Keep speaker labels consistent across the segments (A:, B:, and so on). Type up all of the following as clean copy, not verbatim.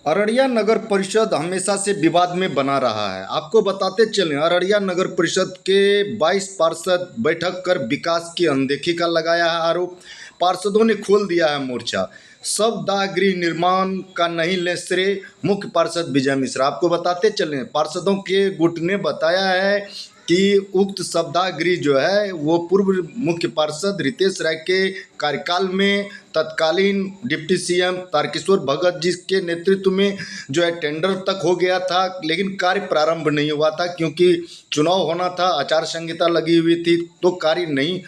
A: अररिया नगर परिषद हमेशा से विवाद में बना रहा है। आपको बताते चलें, अररिया नगर परिषद के 22 पार्षद बैठक कर विकास की अनदेखी का लगाया है आरोप। पार्षदों ने खोल दिया है मोर्चा। शवदाह गृह निर्माण का नहीं ले श्रेय, मुख्य पार्षद विजय मिश्रा। आपको बताते चलें, पार्षदों के गुट ने बताया है कि उक्त शवदाह गृह जो है वो पूर्व मुख्य पार्षद रितेश राय के कार्यकाल में तत्कालीन डिप्टी सीएम तारकेश्वर भगत जी के नेतृत्व में जो है टेंडर तक हो गया था, लेकिन कार्य प्रारंभ नहीं हुआ था क्योंकि चुनाव होना था, आचार संहिता लगी हुई थी, तो कार्य नहीं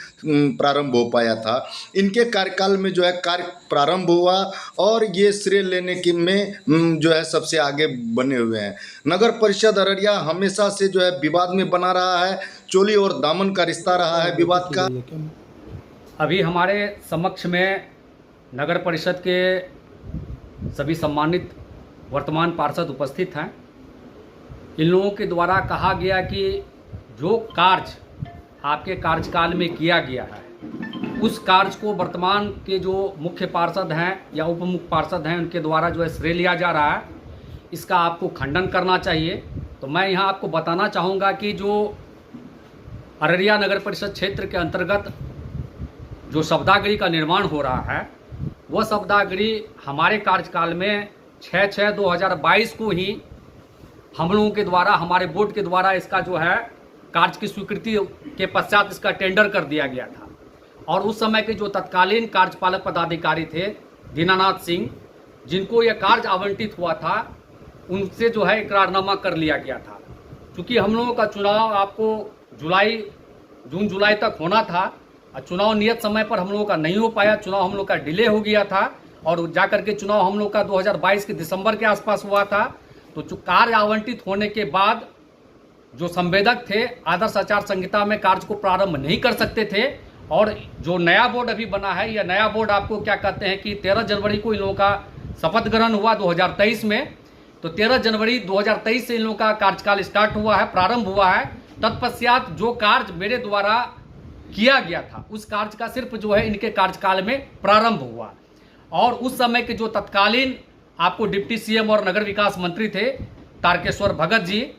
A: प्रारंभ हो पाया था। इनके कार्यकाल में जो है कार्य प्रारंभ हुआ और ये श्रेय लेने की में जो है सबसे आगे बने हुए हैं। नगर परिषद अररिया हमेशा से जो है विवाद में बना रहा है। चोली और दामन का रिश्ता रहा है विवाद का।
B: अभी हमारे समक्ष में नगर परिषद के सभी सम्मानित वर्तमान पार्षद उपस्थित हैं। इन लोगों के द्वारा कहा गया कि जो कार्य आपके कार्यकाल में किया गया है उस कार्य को वर्तमान के जो मुख्य पार्षद हैं या उप मुख्य पार्षद हैं उनके द्वारा जो है श्रेय लिया जा रहा है, इसका आपको खंडन करना चाहिए। तो मैं यहाँ आपको बताना चाहूँगा कि जो अररिया नगर परिषद क्षेत्र के अंतर्गत जो शवदाह गृह का निर्माण हो रहा है वह शवदाह गृह हमारे कार्यकाल में 6/6/2022 को ही हम लोगों के द्वारा, हमारे बोर्ड के द्वारा इसका जो है कार्य की स्वीकृति के पश्चात इसका टेंडर कर दिया गया था। और उस समय के जो तत्कालीन कार्यपालक पदाधिकारी थे दीनानाथ सिंह, जिनको यह कार्य आवंटित हुआ था, उनसे जो है इकरारनामा कर लिया गया था। क्योंकि हम लोगों का चुनाव आपको जून जुलाई तक होना था, चुनाव नियत समय पर हम लोगों का नहीं हो पाया, चुनाव हम लोग का डिले हो गया था और जाकर के चुनाव हम लोग का 2022 के दिसंबर के आसपास हुआ था। तो जो कार्य आवंटित होने के बाद जो संवेदक थे आदर्श आचार संहिता में कार्य को प्रारंभ नहीं कर सकते थे। और जो नया बोर्ड अभी बना है, यह नया बोर्ड आपको क्या कहते हैं कि 13 जनवरी को इन लोगों का शपथ ग्रहण हुआ 2023 में। तो 13 जनवरी 2023 से इन लोगों का कार्यकाल स्टार्ट हुआ है, प्रारंभ हुआ है। तत्पश्चात जो कार्य मेरे द्वारा किया गया था उस कार्य का सिर्फ जो है इनके कार्यकाल में प्रारंभ हुआ। और उस समय के जो तत्कालीन आपको डिप्टी सीएम और नगर विकास मंत्री थे तारकेश्वर भगत जी,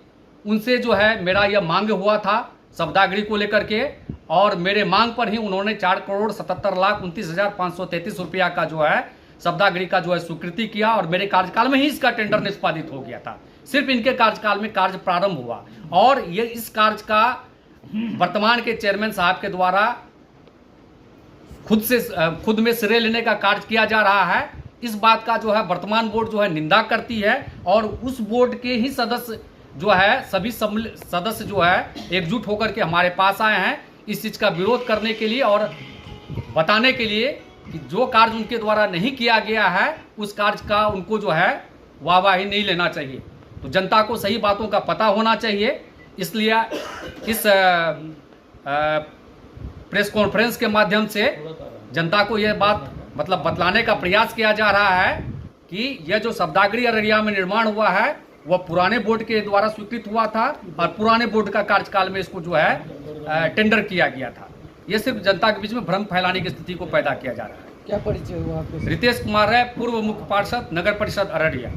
B: उनसे जो है मेरा यह मांग हुआ था शवदाह गृह को लेकर के, और मेरे मांग पर ही उन्होंने 4,77,29,533 रुपया का जो है शवदाह गृह का जो है स्वीकृति किया और मेरे कार्यकाल में ही इसका टेंडर निष्पादित हो गया था। सिर्फ इनके कार्यकाल में कार्य प्रारंभ हुआ और ये इस कार्य का वर्तमान के चेयरमैन साहब के द्वारा खुद में श्रेय लेने का कार्य किया जा रहा है। इस बात का जो है वर्तमान बोर्ड जो है निंदा करती है और उस बोर्ड के ही सदस्य जो है सभी सदस्य जो है एकजुट होकर के हमारे पास आए हैं इस चीज़ का विरोध करने के लिए और बताने के लिए कि जो कार्य उनके द्वारा नहीं किया गया है उस कार्य का उनको जो है वाहवाही नहीं लेना चाहिए। तो जनता को सही बातों का पता होना चाहिए, इसलिए इस प्रेस कॉन्फ्रेंस के माध्यम से जनता को यह बात मतलब बतलाने का प्रयास किया जा रहा है कि यह जो शवदाह गृह अररिया में निर्माण हुआ है वह पुराने बोर्ड के द्वारा स्वीकृत हुआ था और पुराने बोर्ड का कार्यकाल में इसको जो है टेंडर किया गया था। यह सिर्फ जनता के बीच में भ्रम फैलाने की स्थिति को पैदा किया जा रहा है।
C: क्या परिचय हुआ आपके?
B: रितेश कुमार है, पूर्व मुख्य पार्षद नगर परिषद अररिया।